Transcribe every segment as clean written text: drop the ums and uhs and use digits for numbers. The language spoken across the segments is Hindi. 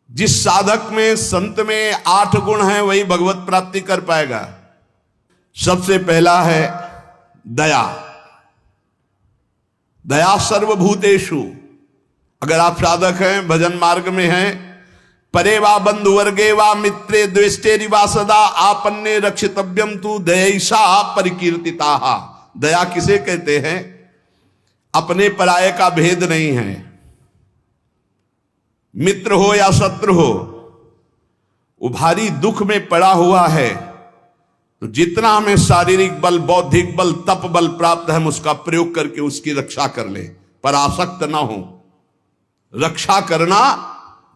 जिस साधक में संत में 8 गुण हैं वही भगवत प्राप्ति कर पाएगा। सबसे पहला है दया। दया सर्वभूतेषु। अगर आप साधक हैं, भजन मार्ग में हैं, परे वा बंधु वर्गे वा मित्रे द्वेष्टे वा सदा आपन्ने रक्षितव्यम तु दयैषा परिकीर्तिता। दया किसे कहते हैं? अपने पराये का भेद नहीं है। मित्र हो या शत्रु हो, वो भारी दुख में पड़ा हुआ है तो जितना हमें शारीरिक बल, बौद्धिक बल, तप बल प्राप्त है, हम उसका प्रयोग करके उसकी रक्षा कर ले, पर आसक्त ना हो। रक्षा करना,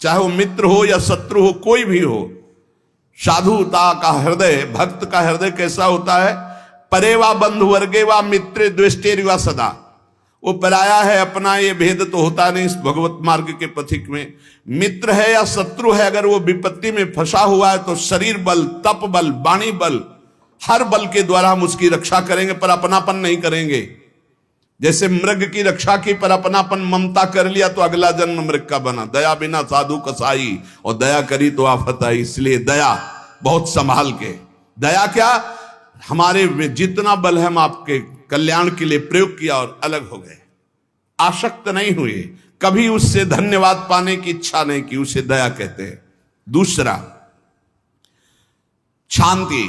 चाहे वो मित्र हो या शत्रु हो, कोई भी हो। साधुता का हृदय, भक्त का हृदय कैसा होता है? परे वा बंधु वर्गे वा मित्रे द्वेष्टे वा सदा। वो पराया है, अपना ये भेद तो होता नहीं इस भगवत मार्ग के पथिक में। मित्र है या शत्रु है, अगर वो विपत्ति में फंसा हुआ है तो शरीर बल, तप बल, वाणी बल, हर बल के द्वारा हम उसकी रक्षा करेंगे, पर अपनापन नहीं करेंगे। जैसे मृग की रक्षा की पर अपनापन ममता कर लिया तो अगला जन्म मृग का बना। दया बिना साधु कसाई, और दया करी तो आफत आई। इसलिए दया बहुत संभाल के। दया क्या, हमारे जितना बल है हम आपके कल्याण के लिए प्रयोग किया और अलग हो गए। आसक्त नहीं हुए, कभी उससे धन्यवाद पाने की इच्छा नहीं की, उसे दया कहते हैं। दूसरा शांति।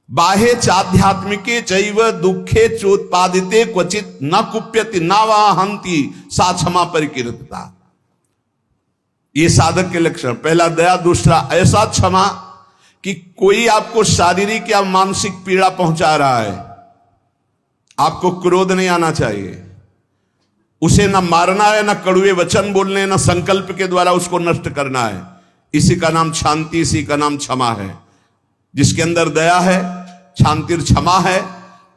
बाह्य चाध्यात्मिके चैव दुखे चोत्पादिते क्वचित न कुप्यति न वा हंति सा क्षमा परिकीर्तिता। ये साधक के लक्षण। पहला दया, दूसरा ऐसा क्षमा कि कोई आपको शारीरिक या मानसिक पीड़ा पहुंचा रहा है, आपको क्रोध नहीं आना चाहिए। उसे न मारना है, न कड़ुए वचन बोलने, न संकल्प के द्वारा उसको नष्ट करना है। इसी का नाम शांति, इसी का नाम क्षमा है। जिसके अंदर दया है, शांतिर क्षमा है।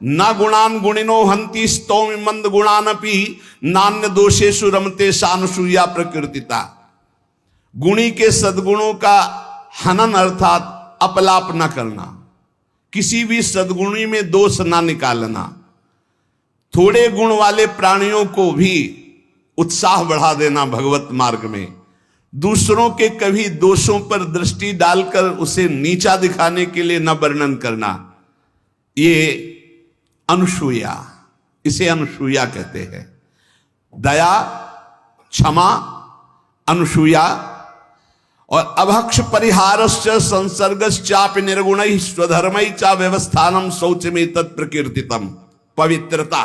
न गुणान गुणिनो हंति स्तौमि मंद गुणानपि नान्य दोषेषु रमते सानुसूया प्रकृतिता। गुणी के सद्गुणों का हनन अर्थात अपलाप न करना, किसी भी सद्गुणी में दोष ना निकालना। थोड़े गुण वाले प्राणियों को भी उत्साह बढ़ा देना भगवत मार्ग में। दूसरों के कभी दोषों पर दृष्टि डालकर उसे नीचा दिखाने के लिए न वर्णन करना, ये अनुसूया, इसे अनुसूया कहते हैं। दया, क्षमा, अनुसूया। और अभक्ष परिहारस्य संसर्गश्चापि निर्गुणैः स्वधर्मैः च व्यवस्थानम शौचमे तत्प्रकीर्तितम। पवित्रता,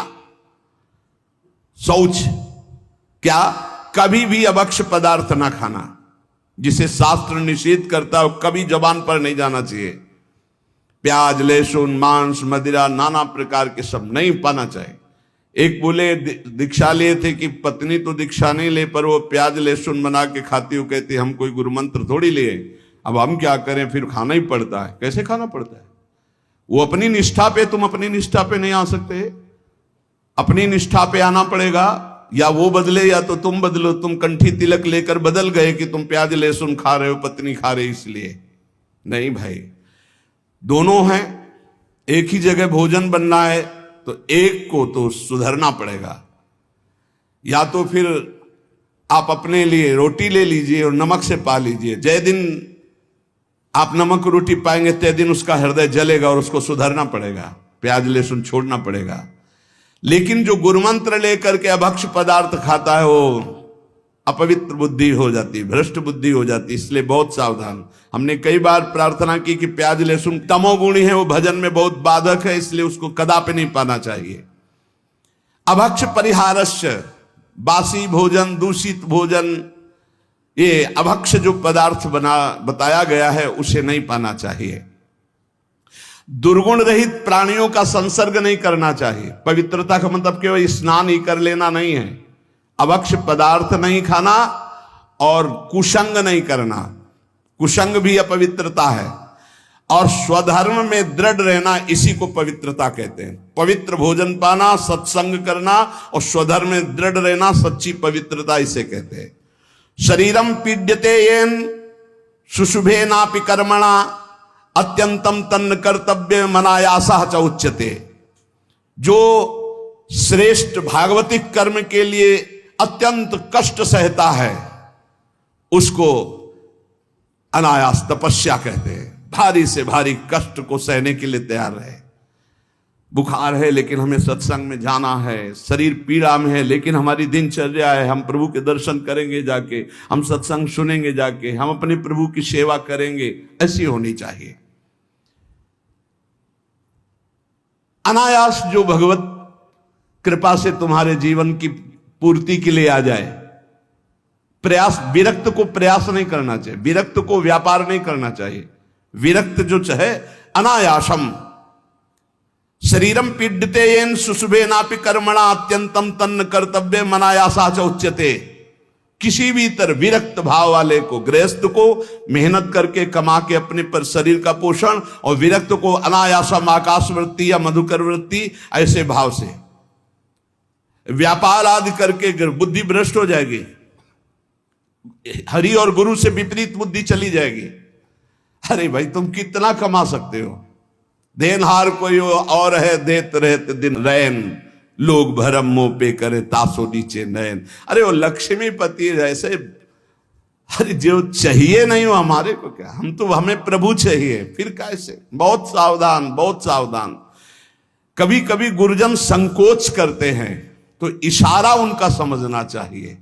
शौच क्या? कभी भी अभक्ष पदार्थ ना खाना, जिसे शास्त्र निषेध करता है, कभी जबान पर नहीं जाना चाहिए। प्याज, लहसुन, मांस, मदिरा, नाना प्रकार के सब नहीं पाना चाहिए। एक बोले दीक्षा लिए थे कि पत्नी तो दीक्षा नहीं ले, पर वो प्याज लहसुन बना के खाती हो। कहती हम कोई गुरु मंत्र थोड़ी लिए, अब हम क्या करें, फिर खाना ही पड़ता है। कैसे खाना पड़ता है? वो अपनी निष्ठा पे, तुम अपनी निष्ठा पे नहीं आ सकते। अपनी निष्ठा पे आना पड़ेगा, या वो बदले या तो तुम बदलो। तुम कंठी तिलक लेकर बदल गए कि तुम प्याज लहसुन खा रहे हो, पत्नी खा रही, इसलिए नहीं भाई। दोनों हैं, एक ही जगह भोजन बनना है तो एक को तो सुधरना पड़ेगा। या तो फिर आप अपने लिए रोटी ले लीजिए और नमक से पा लीजिए। जय दिन आप नमक रोटी पाएंगे तय दिन उसका हृदय जलेगा और उसको सुधरना पड़ेगा, प्याज लहसुन छोड़ना पड़ेगा। लेकिन जो गुरुमंत्र लेकर के अभक्ष पदार्थ खाता है वो अपवित्र बुद्धि हो जाती, भ्रष्ट बुद्धि हो जाती। इसलिए बहुत सावधान। हमने कई बार प्रार्थना की कि प्याज लहसुन तमोगुणी है, वो भजन में बहुत बाधक है, इसलिए उसको कदापि नहीं पाना चाहिए। अभक्ष परिहारस्य, बासी भोजन, दूषित भोजन, ये अभक्ष जो पदार्थ बताया गया है उसे नहीं पाना चाहिए। दुर्गुण रहित प्राणियों का संसर्ग नहीं करना चाहिए। पवित्रता का मतलब केवल स्नान ही कर लेना नहीं है। अभक्ष पदार्थ नहीं खाना और कुसंग नहीं करना। कुसंग भी अपवित्रता है। और स्वधर्म में दृढ़ रहना, इसी को पवित्रता कहते हैं। पवित्र भोजन पाना, सत्संग करना और स्वधर्म में दृढ़ रहना, सच्ची पवित्रता इसे कहते हैं। शरीरम पीड्यते येन शुशुभे नापि कर्मणा अत्यंतम तन्न कर्तव्य मनायासा च उच्यते। जो श्रेष्ठ भागवतिक कर्म के लिए अत्यंत कष्ट सहता है उसको अनायास तपस्या कहते हैं। भारी से भारी कष्ट को सहने के लिए तैयार रहे। बुखार है लेकिन हमें सत्संग में जाना है, शरीर पीड़ा में है लेकिन हमारी दिनचर्या है, हम प्रभु के दर्शन करेंगे जाके, हम सत्संग सुनेंगे जाके, हम अपने प्रभु की सेवा करेंगे, ऐसी होनी चाहिए। अनायास जो भगवत कृपा से तुम्हारे जीवन की पूर्ति के लिए आ जाए। प्रयास, विरक्त को प्रयास नहीं करना चाहिए, विरक्त को व्यापार नहीं करना चाहिए। विरक्त जो चाहे अनायासम शरीरम पीड्यते येन सुशुभे नापि कर्मणा अत्यंतम तन्न कर्तव्य मनायासा च उच्यते। किसी भी तरह विरक्त भाव वाले को, गृहस्थ को मेहनत करके कमा के अपने पर शरीर का पोषण, और विरक्त को अनायासम आकाश वृत्ति या मधुकर वृत्ति, ऐसे भाव से व्यापार आदि करके बुद्धि भ्रष्ट हो जाएगी, हरि और गुरु से विपरीत बुद्धि चली जाएगी। अरे भाई तुम कितना कमा सकते हो, देनहार कोई और है देत रहते दिन रैन, लोग भरम मुंह पे करे तासो नीचे नयन। अरे वो लक्ष्मीपति जैसे, अरे जो चाहिए नहीं हो हमारे को क्या, हम तो हमें प्रभु चाहिए, फिर कैसे। बहुत सावधान, बहुत सावधान। कभी कभी गुरुजन संकोच करते हैं तो इशारा उनका समझना चाहिए,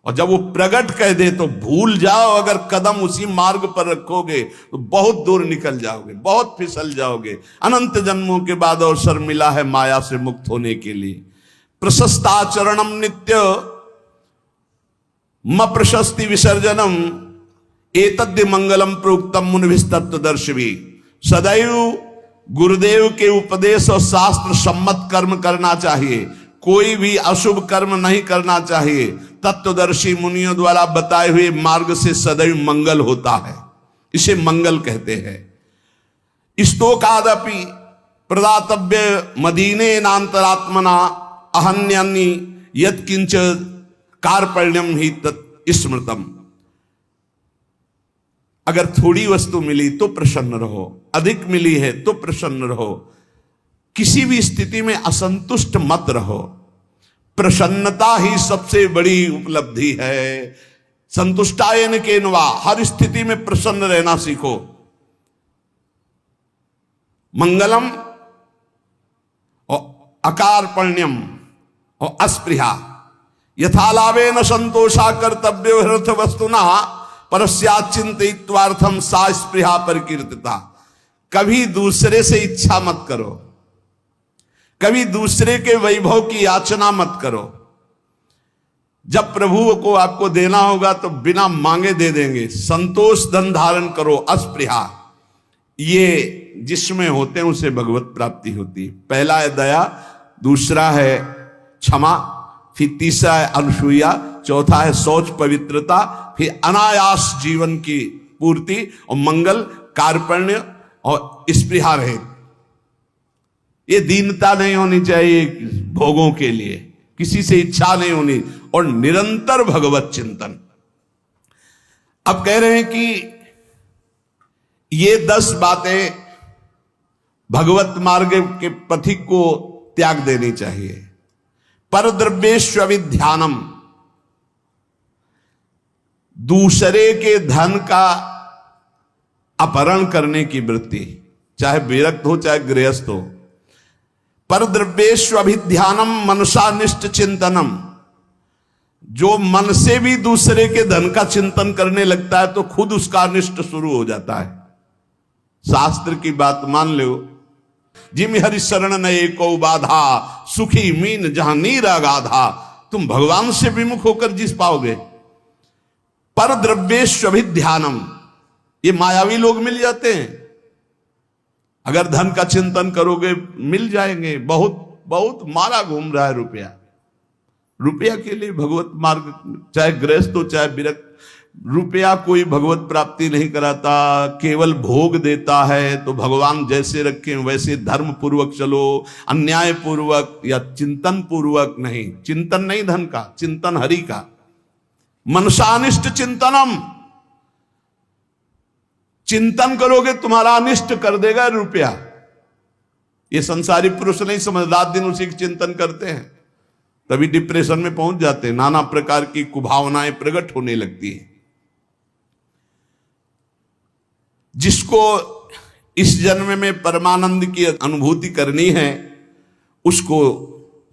और जब वो प्रकट कह दे तो भूल जाओ। अगर कदम उसी मार्ग पर रखोगे तो बहुत दूर निकल जाओगे, बहुत फिसल जाओगे। अनंत जन्मों के बाद अवसर मिला है माया से मुक्त होने के लिए। प्रशस्ताचरणम नित्य म प्रशस्ति विसर्जनम एतद्य मंगलम प्रोक्तम मुनिभिस्तत्वदर्शिभी। सदैव गुरुदेव के उपदेश और शास्त्र सम्मत कर्म करना चाहिए, कोई भी अशुभ कर्म नहीं करना चाहिए। तत्वदर्शी मुनियों द्वारा बताए हुए मार्ग से सदैव मंगल होता है, इसे मंगल कहते हैं। स्तोकादपि प्रदातव्य मदीने नान्तरात्मना अहन्यानि यत्किंच कार्पण्यम ही तत्स्मृतम। अगर थोड़ी वस्तु मिली तो प्रसन्न रहो, अधिक मिली है तो प्रसन्न रहो, किसी भी स्थिति में असंतुष्ट मत रहो। प्रसन्नता ही सबसे बड़ी उपलब्धि है। संतुष्टायन केनवा, हर स्थिति में प्रसन्न रहना सीखो। मंगलम और अकारपण्यम और अस्पृहा यथालाभे न संतोषा कर्तव्यो हृथ वस्तुना परस्याचिंतित्वार्थम सा स्पृहा परिकीर्तिता। कभी दूसरे से इच्छा मत करो, कभी दूसरे के वैभव की याचना मत करो। जब प्रभु को आपको देना होगा तो बिना मांगे दे देंगे। संतोष धन धारण करो, अस्पृहा। ये जिसमें होते हैं उसे भगवत प्राप्ति होती है। पहला है दया, दूसरा है क्षमा, फिर तीसरा है अनुसूया, चौथा है शौच पवित्रता, फिर अनायास जीवन की पूर्ति, और मंगल कार्पण्य और स्पृहा रहे। ये दीनता नहीं होनी चाहिए भोगों के लिए, किसी से इच्छा नहीं होनी, और निरंतर भगवत चिंतन। अब कह रहे हैं कि ये 10 बातें भगवत मार्ग के पथिक को त्याग देनी चाहिए। पर द्रव्येष्वभिध्यानम, दूसरे के धन का अपहरण करने की वृत्ति, चाहे विरक्त हो चाहे गृहस्थ हो। पर द्रव्येष्वभिध्यानम मनसानिष्ट चिंतनम, जो मन से भी दूसरे के धन का चिंतन करने लगता है तो खुद उसका अनिष्ट शुरू हो जाता है। शास्त्र की बात मान लो, जिम हरि शरण नए को बाधा, सुखी मीन जहां नीर अगाधा। तुम भगवान से विमुख होकर जिस पाओगे। पर द्रव्येष्वभिध्यानम, ये मायावी लोग मिल जाते हैं। अगर धन का चिंतन करोगे मिल जाएंगे। बहुत बहुत मारा घूम रहा है रुपया, रुपया के लिए भगवत मार्ग, चाहे गृहस्थ हो चाहे विरक्त। रुपया कोई भगवत प्राप्ति नहीं कराता, केवल भोग देता है। तो भगवान जैसे रखें वैसे धर्म पूर्वक चलो, अन्याय पूर्वक या चिंतन पूर्वक नहीं। चिंतन नहीं धन का, चिंतन हरि का। मनसानिष्ट चिंतनम, चिंतन करोगे तुम्हारा अनिष्ट कर देगा रुपया। ये संसारी पुरुष नहीं समझ, रात दिन उसी की चिंतन करते हैं, तभी डिप्रेशन में पहुंच जाते हैं। नाना प्रकार की कुभावनाएं प्रकट होने लगती है। जिसको इस जन्म में परमानंद की अनुभूति करनी है उसको